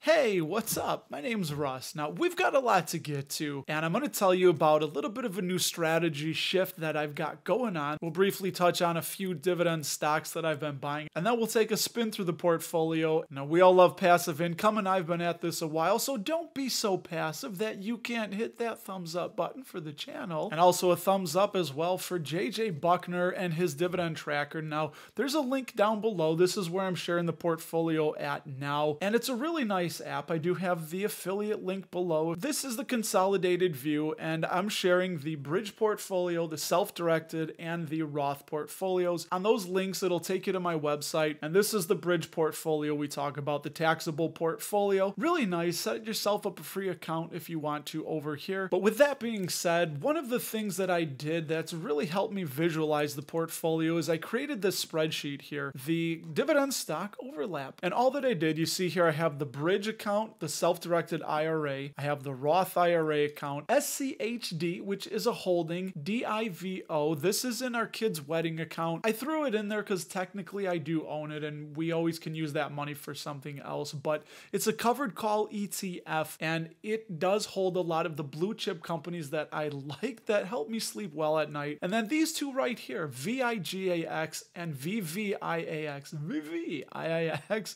Hey, what's up? My name's Russ. Now, we've got a lot to get to, and I'm going to tell you about a little bit of a new strategy shift that I've got going on. We'll briefly touch on a few dividend stocks that I've been buying, and then we'll take a spin through the portfolio. Now, we all love passive income, and I've been at this a while, so don't be so passive that you can't hit that thumbs up button for the channel. And also a thumbs up as well for JJ Buckner and his dividend tracker. Now, there's a link down below. This is where I'm sharing the portfolio at now, and it's a really nice app. I do have the affiliate link below. This is the consolidated view, and I'm sharing the bridge portfolio, the self-directed, and the Roth portfolios. On those links, it'll take you to my website, and this is the bridge portfolio we talk about, the taxable portfolio. Really nice. Set yourself up a free account if you want to over here. But with that being said, one of the things that I did that's really helped me visualize the portfolio is I created this spreadsheet here, the dividend stock overlap. And all that I did, you see here, I have the bridge account, the self-directed IRA, I have the Roth IRA account, SCHD, which is a holding, DIVO, this is in our kid's wedding account. I threw it in there because technically I do own it and we always can use that money for something else, but it's a covered call ETF and it does hold a lot of the blue chip companies that I like that help me sleep well at night. And then these two right here, VIGAX and VVIAX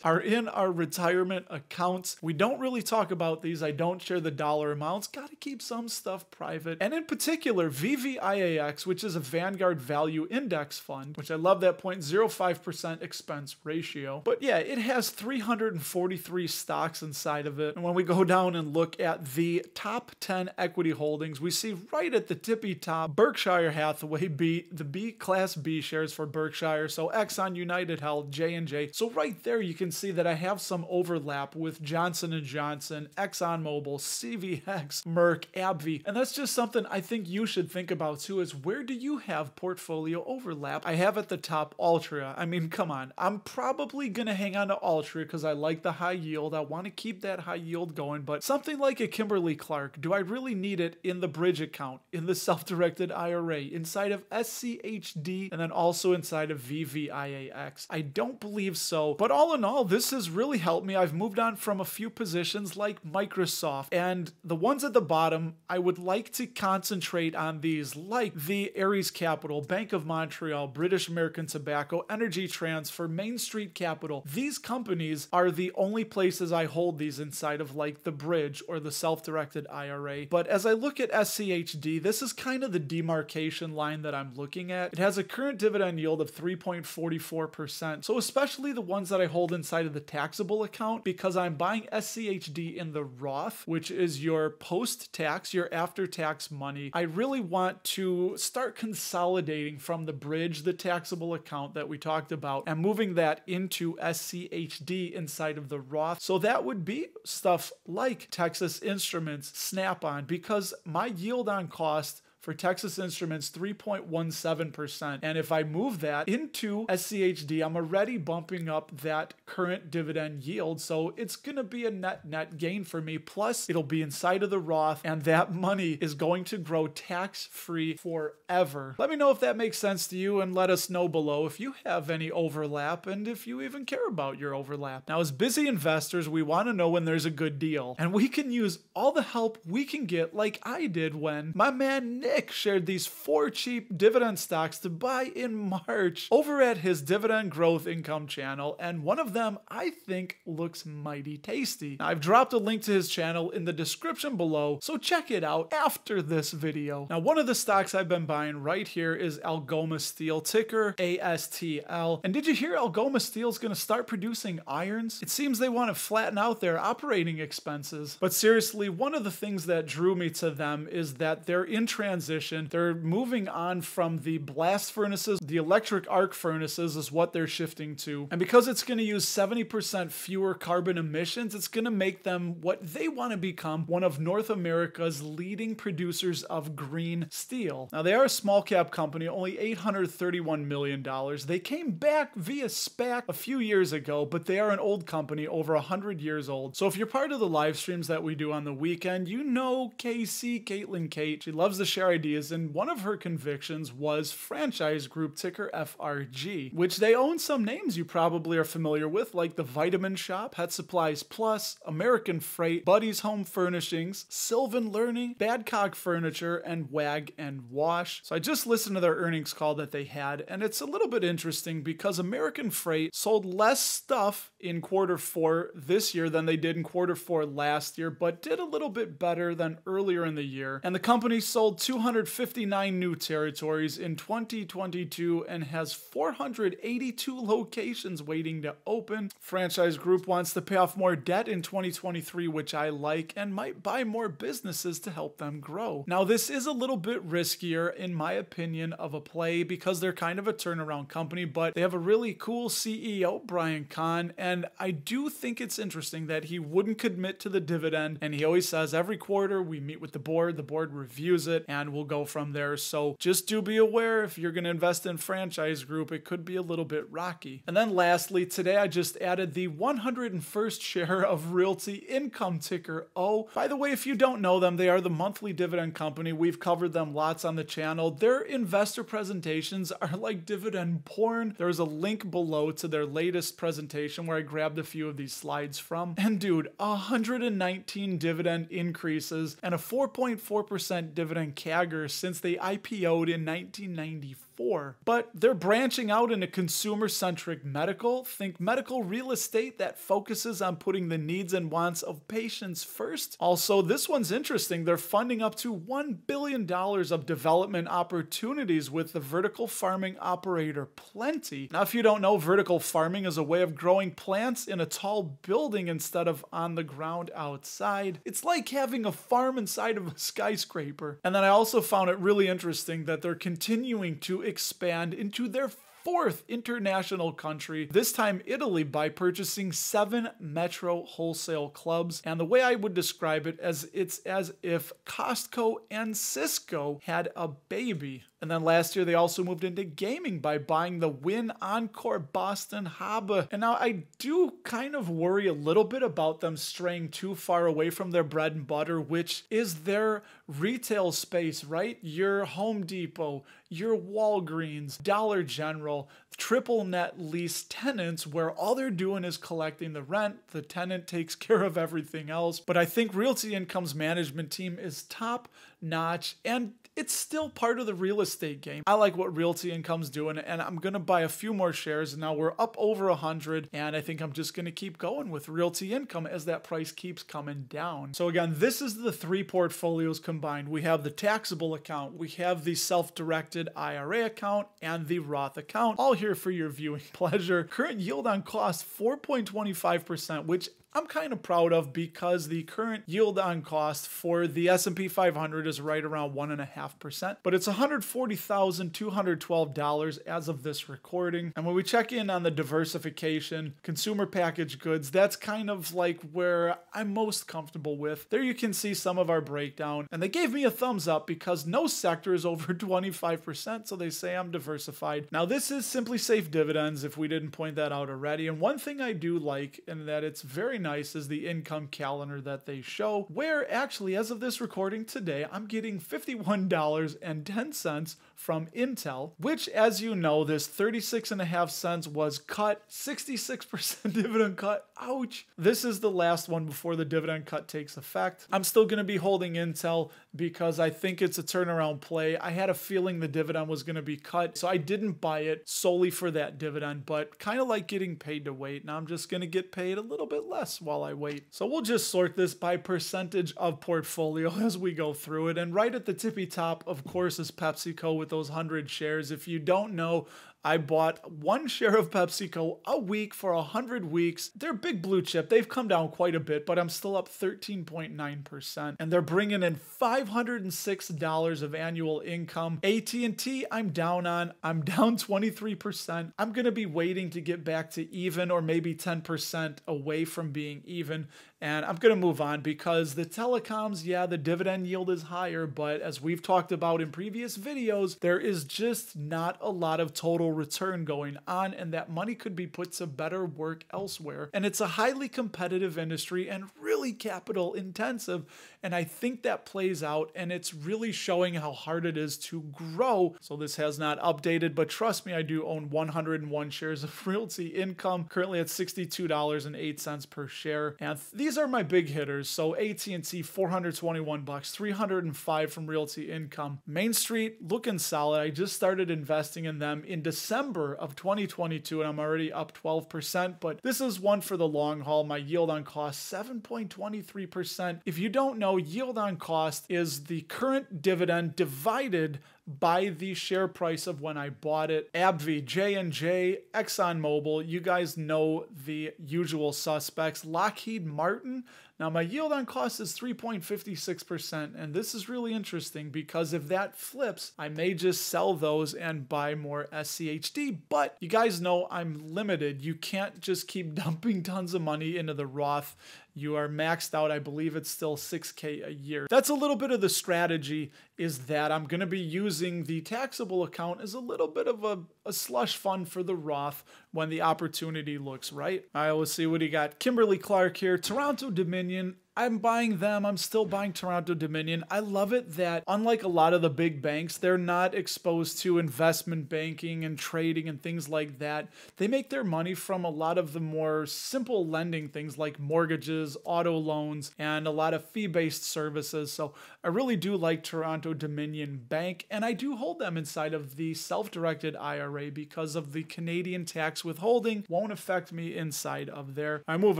are in our retirement accounts. We don't really talk about these. I don't share the dollar amounts. Gotta keep some stuff private. And in particular, VVIAX, which is a Vanguard Value Index Fund, which I love that 0.05% expense ratio. But yeah, it has 343 stocks inside of it. And when we go down and look at the top 10 equity holdings, we see right at the tippy top, Berkshire Hathaway, the Class B shares for Berkshire. So Exxon, United Health, J&J. So right there, you can see that I have some overlap with Johnson & Johnson, ExxonMobil, CVX, Merck, AbbVie. And that's just something I think you should think about too, is where do you have portfolio overlap? I have at the top Altria. I mean, come on. I'm probably going to hang on to Altria because I like the high yield. I want to keep that high yield going, but something like a Kimberly-Clark, do I really need it in the bridge account, in the self-directed IRA, inside of SCHD, and then also inside of VVIAX? I don't believe so, but all in all, this has really helped me. I've moved on from a few positions like Microsoft, and the ones at the bottom, I would like to concentrate on these, like the Ares Capital, Bank of Montreal, British American Tobacco, Energy Transfer, Main Street Capital. These companies are the only places I hold these inside of, like the bridge or the self-directed IRA. But as I look at SCHD, this is kind of the demarcation line that I'm looking at. It has a current dividend yield of 3.44%. So especially the ones that I hold inside of the taxable account, because I'm buying SCHD in the Roth, which is your post-tax, your after-tax money. I really want to start consolidating from the bridge, the taxable account that we talked about, and moving that into SCHD inside of the Roth. So that would be stuff like Texas Instruments, Snap-on, because my yield on cost for Texas Instruments, 3.17%. And if I move that into SCHD, I'm already bumping up that current dividend yield. So it's going to be a net gain for me. Plus, it'll be inside of the Roth, and that money is going to grow tax-free forever. Let me know if that makes sense to you, and let us know below if you have any overlap and if you even care about your overlap. Now, as busy investors, we want to know when there's a good deal, and we can use all the help we can get, like I did when my man Nick shared these 4 cheap dividend stocks to buy in March over at his Dividend Growth Income channel, and one of them I think looks mighty tasty. Now, I've dropped a link to his channel in the description below, so check it out after this video. Now, one of the stocks I've been buying right here is Algoma Steel, ticker ASTL. And did you hear Algoma Steel is going to start producing irons? It seems they want to flatten out their operating expenses. But seriously, one of the things that drew me to them is that they're in transition. They're moving on from the blast furnaces. The electric arc furnaces is what they're shifting to. And because it's going to use 70% fewer carbon emissions, it's going to make them what they want to become, one of North America's leading producers of green steel. Now, they are a small cap company, only $831 million. They came back via SPAC a few years ago, but they are an old company, over 100 years old. So if you're part of the live streams that we do on the weekend, you know Casey, Caitlin Kate. She loves to share ideas, and one of her convictions was Franchise Group, ticker FRG, which they own some names you probably are familiar with, like The Vitamin Shop, Pet Supplies Plus, American Freight, Buddy's Home Furnishings, Sylvan Learning, Badcock Furniture, and Wag and Wash. So I just listened to their earnings call that they had, and it's a little bit interesting because American Freight sold less stuff in Q4 this year than they did in Q4 last year, but did a little bit better than earlier in the year. And the company sold 259 new territories in 2022 and has 482 locations waiting to open. Franchise Group wants to pay off more debt in 2023, which I like, and might buy more businesses to help them grow. Now, this is a little bit riskier, in my opinion, of a play because they're kind of a turnaround company, but they have a really cool CEO, Brian Kahn, and I do think it's interesting that he wouldn't commit to the dividend, and he always says every quarter we meet with the board reviews it, and we'll go from there. So just do be aware if you're going to invest in Franchise Group, it could be a little bit rocky. And then lastly, today I just added the 101st share of Realty Income, ticker O. By the way, if you don't know them, they are the monthly dividend company. We've covered them lots on the channel. Their investor presentations are like dividend porn. There's a link below to their latest presentation where I grabbed a few of these slides from. And dude, 119 dividend increases and a 4.4% dividend CAGR since they IPO'd in 1994. But they're branching out into consumer-centric medical. Think medical real estate that focuses on putting the needs and wants of patients first. Also, this one's interesting. They're funding up to $1 billion of development opportunities with the vertical farming operator Plenty. Now, if you don't know, vertical farming is a way of growing plants in a tall building instead of on the ground outside. It's like having a farm inside of a skyscraper. And then I also found it really interesting that they're continuing to expand into their fourth international country, this time Italy, by purchasing 7 metro wholesale clubs. And the way I would describe it is it's as if Costco and Cisco had a baby. And then last year, they also moved into gaming by buying the Wynn Encore Boston Harbor. And now I do kind of worry a little bit about them straying too far away from their bread and butter, which is their retail space, right? Your Home Depot, your Walgreens, Dollar General, triple net lease tenants where all they're doing is collecting the rent. The tenant takes care of everything else. But I think Realty Income's management team is top notch, and it's still part of the real estate game. I like what Realty Income's doing, and I'm going to buy a few more shares. Now we're up over 100, and I think I'm just going to keep going with Realty Income as that price keeps coming down. So again, this is the 3 portfolios combined. We have the taxable account, we have the self-directed IRA account, and the Roth account, all here for your viewing pleasure. Current yield on cost, 4.25%, which I'm kind of proud of because the current yield on cost for the S&P 500 is right around 1.5%, but it's $140,212 as of this recording. And when we check in on the diversification, consumer packaged goods, that's kind of like where I'm most comfortable with. There you can see some of our breakdown, and they gave me a thumbs up because no sector is over 25%, so they say I'm diversified. Now this is Simply Safe Dividends, if we didn't point that out already. And one thing I do like, and that it's very nice, is the income calendar that they show, where actually as of this recording today, I'm getting $51.10 from Intel, which, as you know, this 36.5 cents was cut, 66% dividend cut. Ouch. This is the last one before the dividend cut takes effect. I'm still going to be holding Intel because I think it's a turnaround play. I had a feeling the dividend was going to be cut, so I didn't buy it solely for that dividend, but kind of like getting paid to wait. Now I'm just going to get paid a little bit less while I wait. So we'll just sort this by percentage of portfolio as we go through it. And right at the tippy top, of course, is PepsiCo with those 100 shares. If you don't know, I bought 1 share of PepsiCo a week for 100 weeks. They're big blue chip. They've come down quite a bit, but I'm still up 13.9%. And they're bringing in $506 of annual income. AT&T, I'm down on. I'm down 23%. I'm going to be waiting to get back to even or maybe 10% away from being even. And I'm going to move on because the telecoms, yeah, the dividend yield is higher, but as we've talked about in previous videos, there is just not a lot of total return going on, and that money could be put to better work elsewhere. And it's a highly competitive industry and really capital intensive, and I think that plays out, and it's really showing how hard it is to grow. So this has not updated, but trust me, I do own 101 shares of Realty Income, currently at $62.08 per share. And these are my big hitters. So AT&T, 421 bucks, 305 from Realty Income. Main Street, looking solid. I just started investing in them in December of 2022, and I'm already up 12%, but this is one for the long haul. My yield on cost, 7.23%. If you don't know, yield on cost is the current dividend divided by the share price of when I bought it. AbbVie, J&J, ExxonMobil, you guys know the usual suspects. Lockheed Martin. Now my yield on cost is 3.56%, and this is really interesting because if that flips, I may just sell those and buy more SCHD, but you guys know I'm limited. You can't just keep dumping tons of money into the Roth. You are maxed out. I believe it's still $6K a year. That's a little bit of the strategy, is that I'm going to be using the taxable account as a little bit of a slush fund for the Roth when the opportunity looks right. All right, let's see what he got. Kimberly Clark here, Toronto Dominion. I'm buying them. I'm still buying Toronto Dominion. I love it that unlike a lot of the big banks, they're not exposed to investment banking and trading and things like that. They make their money from a lot of the more simple lending things like mortgages, auto loans, and a lot of fee-based services. So I really do like Toronto Dominion Bank, and I do hold them inside of the self-directed IRA because of the Canadian tax withholding won't affect me inside of there. I move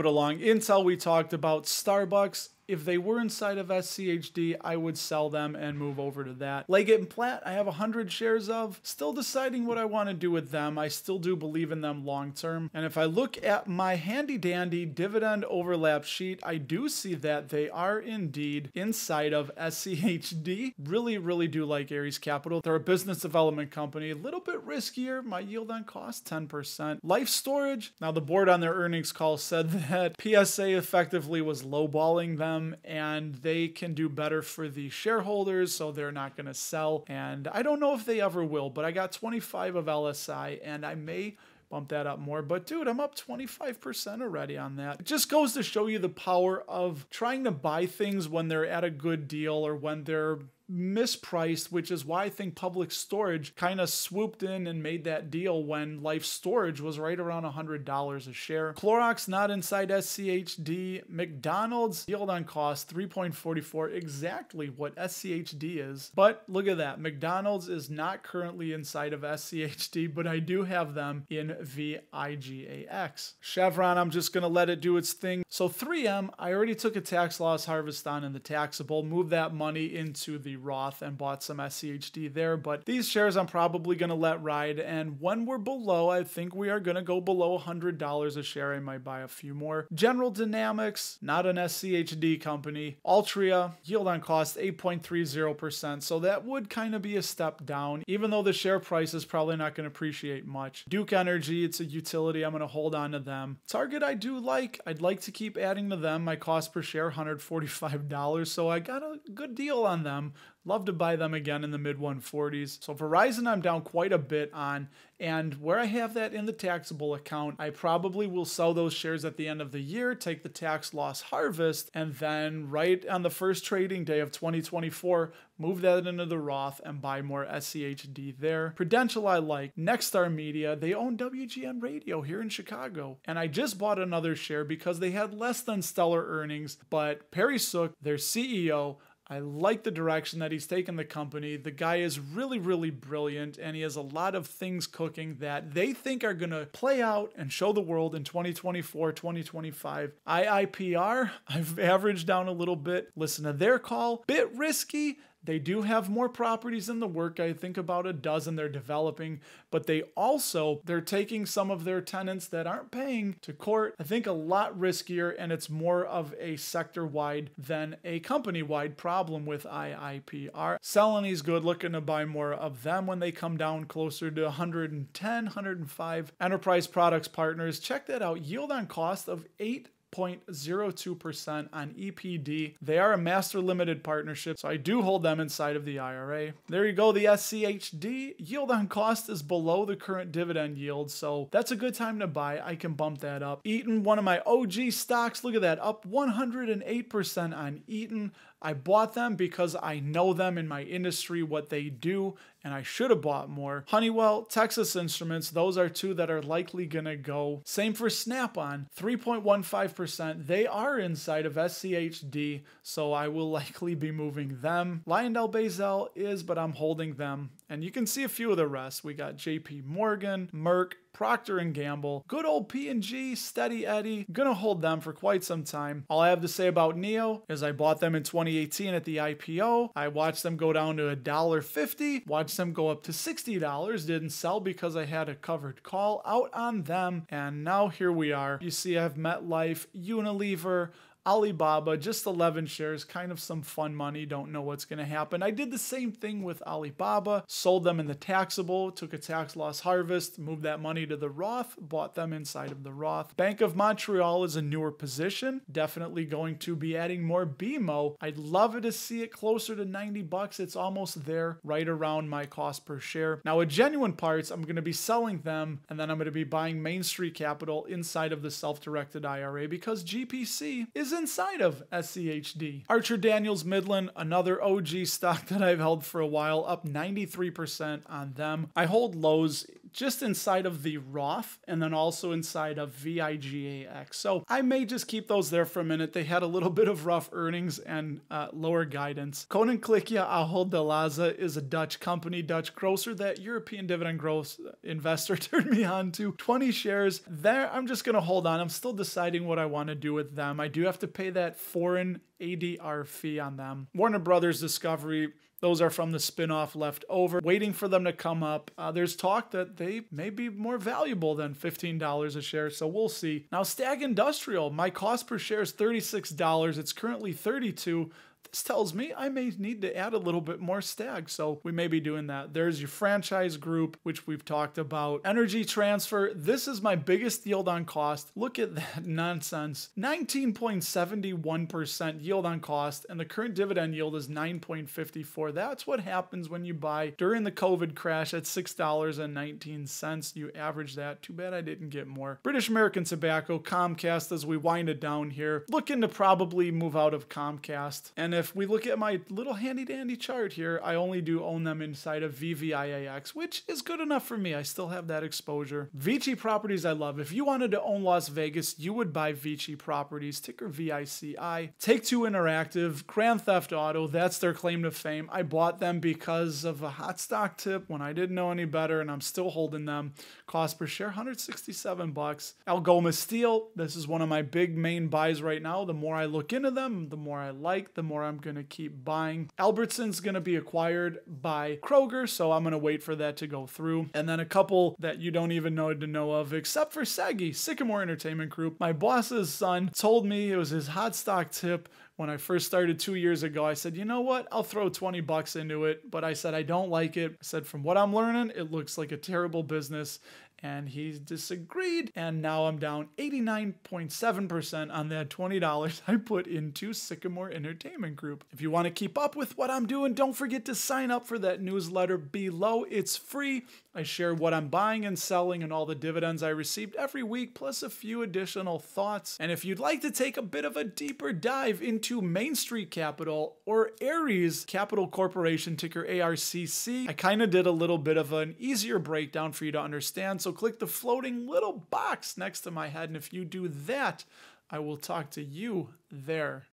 it along. Intel, we talked about. Starbucks. If they were inside of SCHD, I would sell them and move over to that. Leggett & Platt, I have 100 shares of. Still deciding what I want to do with them. I still do believe in them long term. And if I look at my handy dandy dividend overlap sheet, I do see that they are indeed inside of SCHD. Really, really do like Ares Capital. They're a business development company. A little bit riskier. My yield on cost, 10%. Life Storage. Now the board on their earnings call said that PSA effectively was lowballing them, and they can do better for the shareholders, so they're not going to sell. And I don't know if they ever will, but I got 25 of LSI, and I may bump that up more. But dude, I'm up 25% already on that. It just goes to show you the power of trying to buy things when they're at a good deal or when they're mispriced, which is why I think Public Storage kind of swooped in and made that deal when Life Storage was right around $100 a share. Clorox not inside SCHD. McDonald's yield on cost 3.44, exactly what SCHD is. But look at that, McDonald's is not currently inside of SCHD, but I do have them in VVIAX. Chevron, I'm just gonna let it do its thing. So 3M, I already took a tax loss harvest on in the taxable, moved that money into the Roth and bought some SCHD there, but these shares I'm probably going to let ride, and when we're below, I think we are going to go below $100 a share. I might buy a few more. General Dynamics, not an SCHD company. Altria, yield on cost 8.30%, so that would kind of be a step down, even though the share price is probably not going to appreciate much. Duke Energy, it's a utility. I'm going to hold on to them. Target, I do like. I'd like to keep adding to them. My cost per share, $145, so I got a good deal on them. Love to buy them again in the mid 140s. So Verizon, I'm down quite a bit on, and where I have that in the taxable account, I probably will sell those shares at the end of the year, take the tax loss harvest, and then right on the first trading day of 2024, move that into the Roth and buy more SCHD there. Prudential I like. Nexstar Media, they own WGN Radio here in Chicago, and I just bought another share because they had less than stellar earnings, but Perry Sook, their CEO, I like the direction that he's taken the company. The guy is really, really brilliant, and he has a lot of things cooking that they think are going to play out and show the world in 2024, 2025. IIPR, I've averaged down a little bit. Listen to their call. Bit risky. They do have more properties in the work. I think about a dozen they're developing, but they're taking some of their tenants that aren't paying to court. I think a lot riskier, and it's more of a sector-wide than a company-wide problem with IIPR. Celanese good, looking to buy more of them when they come down closer to 110, 105. Enterprise Products Partners, check that out. Yield on cost of 8%. 5.02% on EPD. They are a master limited partnership, so I do hold them inside of the IRA. There you go. The SCHD yield on cost is below the current dividend yield, so that's a good time to buy. I can bump that up. Eaton, one of my OG stocks, look at that, up 108% on Eaton. I bought them because I know them in my industry, what they do, and I should have bought more. Honeywell, Texas Instruments, those are two that are likely gonna go. Same for Snap-on, 3.15%. They are inside of SCHD, so I will likely be moving them. LyondellBasell is, but I'm holding them. And you can see a few of the rest. We got JP Morgan, Merck, Procter & Gamble, good old P&G, Steady Eddie, gonna hold them for quite some time. All I have to say about NEO is I bought them in 2018 at the IPO. I watched them go down to $1.50, watched them go up to $60, didn't sell because I had a covered call out on them, and now here we are. You see I have MetLife, Unilever, Alibaba, just 11 shares, kind of some fun money, don't know what's going to happen. I did the same thing with Alibaba, sold them in the taxable, took a tax loss harvest, moved that money to the Roth, bought them inside of the Roth. Bank of Montreal is a newer position, definitely going to be adding more BMO. I'd love it to see it closer to 90 bucks. It's almost there, right around my cost per share. Now at Genuine Parts, I'm going to be selling them, and then I'm going to be buying Main Street Capital inside of the self-directed IRA because GPC is inside of SCHD. Archer Daniels Midland, another OG stock that I've held for a while, up 93% on them. I hold Lowe's just inside of the Roth and then also inside of VIGAX. So I may just keep those there for a minute. They had a little bit of rough earnings and lower guidance. Koninklijke Ahold Delhaize is a Dutch company, Dutch grocer that European dividend growth investor turned me on to. 20 shares there. I'm just going to hold on. I'm still deciding what I want to do with them. I do have to pay that foreign ADR fee on them. Warner Brothers Discovery, those are from the spinoff left over, waiting for them to come up. There's talk that they may be more valuable than $15 a share, so we'll see. Now, Stag Industrial, my cost per share is $36. It's currently $32. This tells me I may need to add a little bit more Stag, so we may be doing that. There's your franchise group, which we've talked about. Energy Transfer, this is my biggest yield on cost. Look at that nonsense. 19.71% yield on cost, and the current dividend yield is 9.54. That's what happens when you buy during the COVID crash at $6.19. You average that. Too bad I didn't get more. British American Tobacco, Comcast, as we wind it down here. Looking to probably move out of Comcast. And if we look at my little handy dandy chart here, I only do own them inside of VVIAX, which is good enough for me. I still have that exposure. Vici Properties I love. If you wanted to own Las Vegas, you would buy Vici Properties, ticker VICI. Take-Two Interactive, Grand Theft Auto, that's their claim to fame. I bought them because of a hot stock tip when I didn't know any better, and I'm still holding them. Cost per share, 167 bucks. Algoma Steel, this is one of my big main buys right now. The more I look into them, the more I like, the more I'm going to keep buying. Albertson's going to be acquired by Kroger, so I'm going to wait for that to go through. And then a couple that you don't even know to know of, except for Saggy, Sycamore Entertainment Group. My boss's son told me it was his hot stock tip when I first started 2 years ago. I said, you know what? I'll throw 20 bucks into it. But I said, I don't like it. I said, from what I'm learning, it looks like a terrible business. And he disagreed, and now I'm down 89.7% on that $20 I put into Sycamore Entertainment Group. If you want to keep up with what I'm doing, don't forget to sign up for that newsletter below. It's free. I share what I'm buying and selling and all the dividends I received every week, plus a few additional thoughts. And if you'd like to take a bit of a deeper dive into Main Street Capital or Ares Capital Corporation, ticker ARCC, I kind of did a little bit of an easier breakdown for you to understand. So click the floating little box next to my head, and if you do that, I will talk to you there.